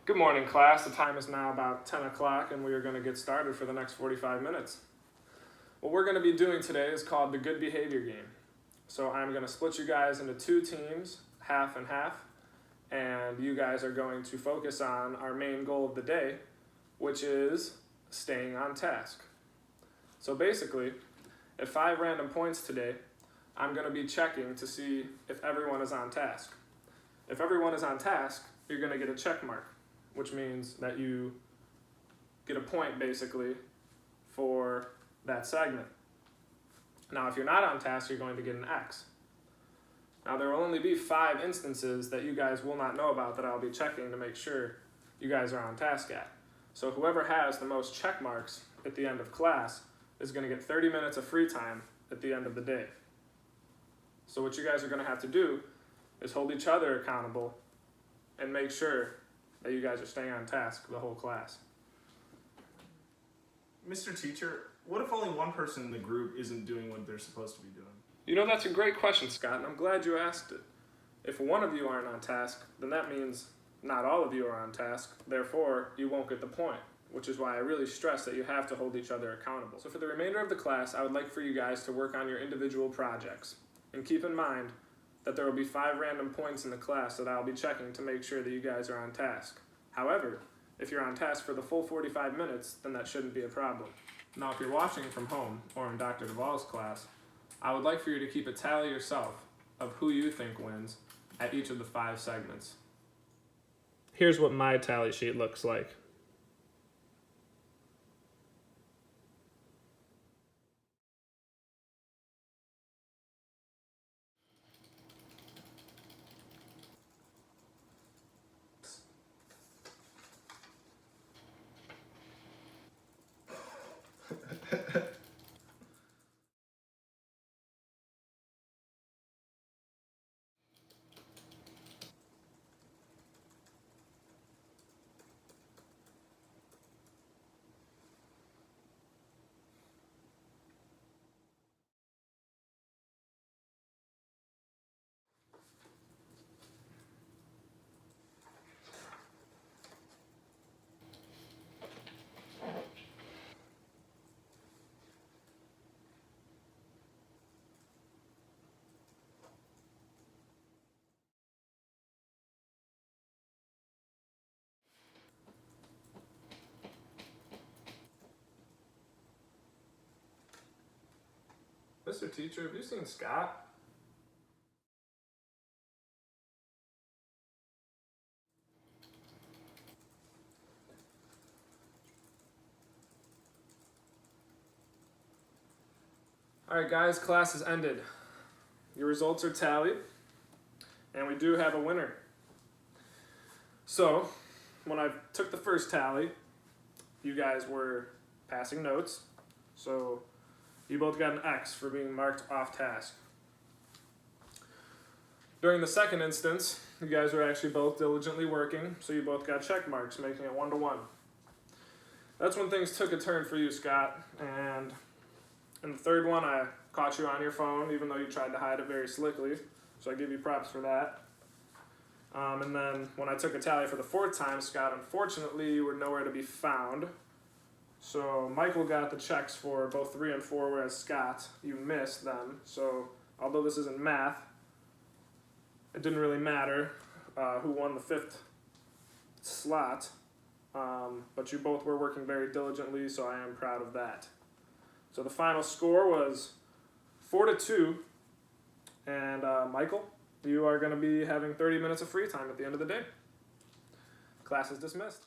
Good morning, class. The time is now about 10 o'clock and we are going to get started for the next 45 minutes. What we're going to be doing today is called the good behavior game. So I'm going to split you guys into two teams, half and half, and you guys are going to focus on our main goal of the day, which is staying on task. So basically, at 5 random points today, I'm going to be checking to see if everyone is on task. If everyone is on task, you're going to get a check mark, which means that you get a point basically for that segment. Now, if you're not on task, you're going to get an X. Now, there will only be 5 instances that you guys will not know about that I'll be checking to make sure you guys are on task at. So whoever has the most check marks at the end of class is going to get 30 minutes of free time at the end of the day. So what you guys are going to have to do is hold each other accountable and make sure that you guys are staying on task the whole class. Mr. Teacher, what if only one person in the group isn't doing what they're supposed to be doing? You know, that's a great question, Scott, and I'm glad you asked it. If one of you aren't on task, then that means not all of you are on task, therefore you won't get the point, which is why I really stress that you have to hold each other accountable. So for the remainder of the class, I would like for you guys to work on your individual projects. And keep in mind that there will be 5 random points in the class that I'll be checking to make sure that you guys are on task. However, if you're on task for the full 45 minutes, then that shouldn't be a problem. Now, if you're watching from home or in Dr. Duvall's class, I would like for you to keep a tally yourself of who you think wins at each of the 5 segments. Here's what my tally sheet looks like. Mr. Teacher, have you seen Scott? Alright guys, class has ended. Your results are tallied, and we do have a winner. So, when I took the first tally, you guys were passing notes, so you both got an X for being marked off task. During the second instance, you guys were actually both diligently working, so you both got check marks, making it 1-1. That's when things took a turn for you, Scott, and in the third one, I caught you on your phone, even though you tried to hide it very slickly, so I give you props for that. And then when I took a tally for the 4th time, Scott, unfortunately, you were nowhere to be found. So Michael got the checks for both 3 and 4, whereas Scott, you missed them. So although this isn't math, it didn't really matter who won the 5th slot. But you both were working very diligently, so I am proud of that. So the final score was 4-2. And Michael, you are going to be having 30 minutes of free time at the end of the day. Class is dismissed.